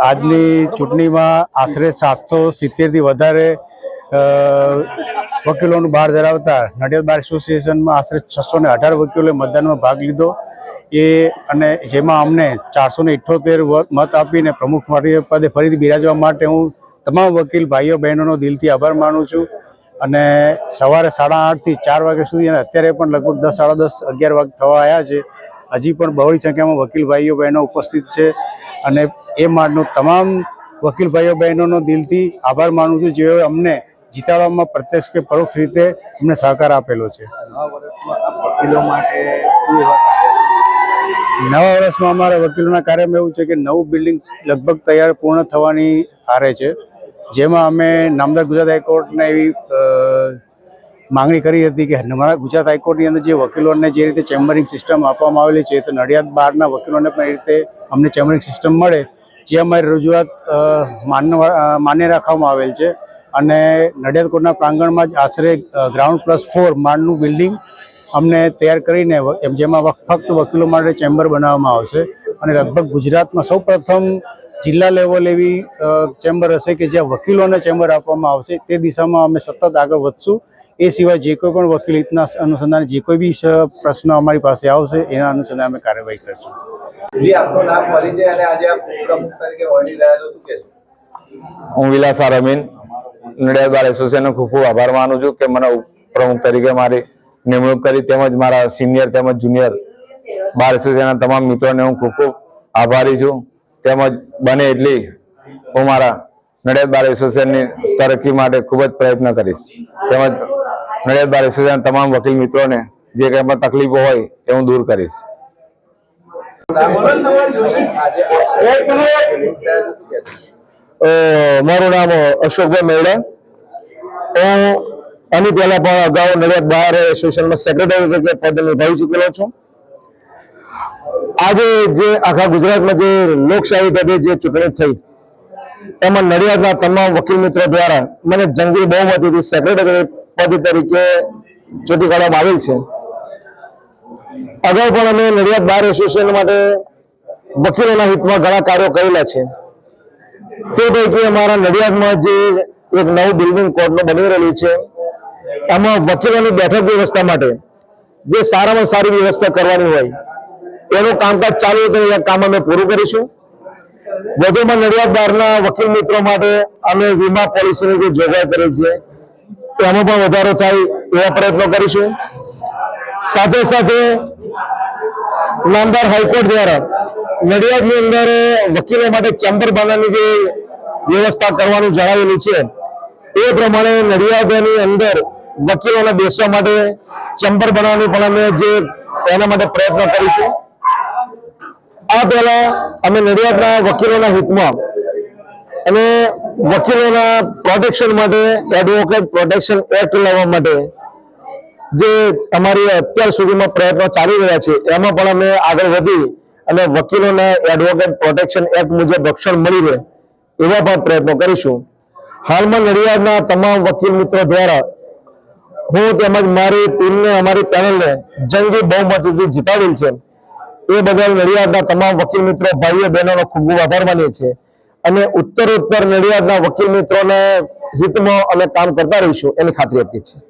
આજની ચૂંટણીમાં આશરે 770 થી વધારે વકીલોનું બહાર ધરાવતા નડિયાદ બાર એસોસિએશનમાં આશરે 618 વકીલોએ મતદાનમાં ભાગ લીધો અને જેમાં અમને 478 મત આપીને પ્રમુખ પદે ફરીથી બિરાજવા માટે હું તમામ વકીલ ભાઈઓ બહેનોનો દિલથી આભાર માનું છું. અને સવારે 8:30 થી 4 વાગ્યા સુધી અને અત્યારે પણ લગભગ 10, 10:30, 11 વાગે થવા આવ્યા છે. હજી પણ બહોળી સંખ્યામાં વકીલ ભાઈઓ બહેનો ઉપસ્થિત છે અને એ માટેનો તમામ વકીલ ભાઈઓ બહેનોનો દિલથી આભાર માનું છું, જેઓએ અમને જીતાડવામાં પ્રત્યક્ષ કે પરોક્ષ રીતે અમને સહકાર આપેલો છે. નવા વર્ષમાં અમારા વકીલોના કાર્યમાં એવું છે કે નવું બિલ્ડિંગ લગભગ તૈયાર પૂર્ણ થવાની આરે છે, જેમાં અમે નામદાર ગુજરાત હાઈકોર્ટને એવી માંગણી કરી હતી કે અમારા ગુજરાત હાઈકોર્ટની અંદર જે વકીલોને જે રીતે ચેમ્બરિંગ સિસ્ટમ આપવામાં આવેલી છે તો નડિયાદ બહારના વકીલોને પણ એ રીતે અમને ચેમ્બરિંગ સિસ્ટમ મળે, જે અમારી રજૂઆત માન્ય રાખવામાં આવેલ છે. અને નડિયાદ કોર્ટના પ્રાંગણમાં જ આશરે ગ્રાઉન્ડ +4 માળનું બિલ્ડિંગ અમને તૈયાર કરીને જેમાં ફક્ત વકીલો માટે ચેમ્બર બનાવવામાં આવશે અને લગભગ ગુજરાતમાં સૌપ્રથમ જિલ્લા લેવલ એવી ચેમ્બર હશે કે જ્યાં વકીલોને ચેમ્બર આપવામાં આવશે. તે દિશામાં અમે સતત આગળ વધશું. એ સિવાય જે કોઈ પણ વકીલ હિતના અનુસંધાને જે કોઈ બી પ્રશ્ન અમારી પાસે આવશે એના અનુસંધાને અમે કાર્યવાહી કરશું. હું વિલાસા રમીન નડિયાદ બાર એસોસિએશનનો ખૂબ ખૂબ આભાર માનું છું કે મને પ્રમુખ તરીકે મારી નિમણૂક કરી, તેમજ મારા સિનિયર તેમજ જુનિયર બાર એસોસિએશનના તમામ મિત્રોને હું ખૂબ ખૂબ આભારી છું. તેમજ બને એટલી હું મારા નડિયાદ બાર એસોસિએશનની તરક્કી માટે ખૂબ જ પ્રયત્ન કરીશ. તેમજ નડિયાદ બાર એસોસિએશનના તમામ વકીલ મિત્રોને જે કંઈ પણ તકલીફો હોય એ હું દૂર કરીશ. મારું નામ અશોકભાઈ મેળા. હું આની પહેલા પણ અગાઉ નડિયાદ બાર એસોસિએશનમાં સેક્રેટરી તરીકે પદ નિભાવી ચૂકેલો છું. આજે જે આખા ગુજરાતમાં જે લોકશાહી ઢબે જે ચૂંટણી થઈ એમાં નડિયાદના તમામ વકીલ મિત્રો દ્વારા મને જંગી બહુમતીથી સેક્રેટરી પદ તરીકે ચૂંટી કાઢવામાં આવેલ છે. અગાઉ પણ અમે નડિયાદ બાર એસોસિએશન માટે વકીલોના હિતમાં ઘણા કાર્યો કરેલા છે. તે પૈકી અમારા નડિયાદમાં જે એક નવું બિલ્ડિંગ કોર્ટનું બની રહેલું છે એમાં વકીલોની બેઠક વ્યવસ્થા માટે જે સારામાં સારી વ્યવસ્થા કરવાની હોય એનું કામકાજ ચાલુ હતું, એ કામ અમે પૂરું કરીશું. વધુમાં નડિયાદ બારના વકીલ મિત્રો માટે અમે વીમા પોલિસીની જે જોગવાઈ કરી છે એમાં પણ વધારો થાય એવા પ્રયત્નો કરીશું. સાથે સાથે નામદાર હાઈકોર્ટ દ્વારા નડિયાદની અંદર વકીલો માટે ચેમ્બર બનાવવાની જે વ્યવસ્થા કરવાનું જણાવેલું છે એ પ્રમાણે નડિયાદની અંદર વકીલોને બેસવા માટે ચેમ્બર બનાવવાની પણ અમે એના માટે પ્રયત્ન કરીશું. આ પહેલા અમે નડિયાદના વકીલોના હિતમાં અને વકીલોના પ્રોટેક્શન માટે એડવોકેટ પ્રોટેક્શન એક્ટ લાવવા માટે જે અમારી અત્યાર સુધીમાં પ્રયત્નો ચાલી રહ્યા છે એમાં પણ અમે આગળ વધી અને વકીલોને એડવોકેટ પ્રોટેક્શન એક્ટ મુજબ રક્ષણ મળી રહે એવા પણ પ્રયત્નો કરીશું. હાલમાં નડિયાદના તમામ વકીલ મિત્રો દ્વારા હું તેમજ મારી ટીમને અમારી પેનલને જંગી બહુમતીથી જીતાડેલ છે. એ બદલ નડિયાદના તમામ વકીલ મિત્રો ભાઈઓ બહેનોનો ખૂબ ખૂબ આભાર માનીએ છીએ અને ઉત્તરોત્તર નડિયાદના વકીલ મિત્રોને હિતમાં અમે કામ કરતા રહીશું એની ખાતરી આપીએ છીએ.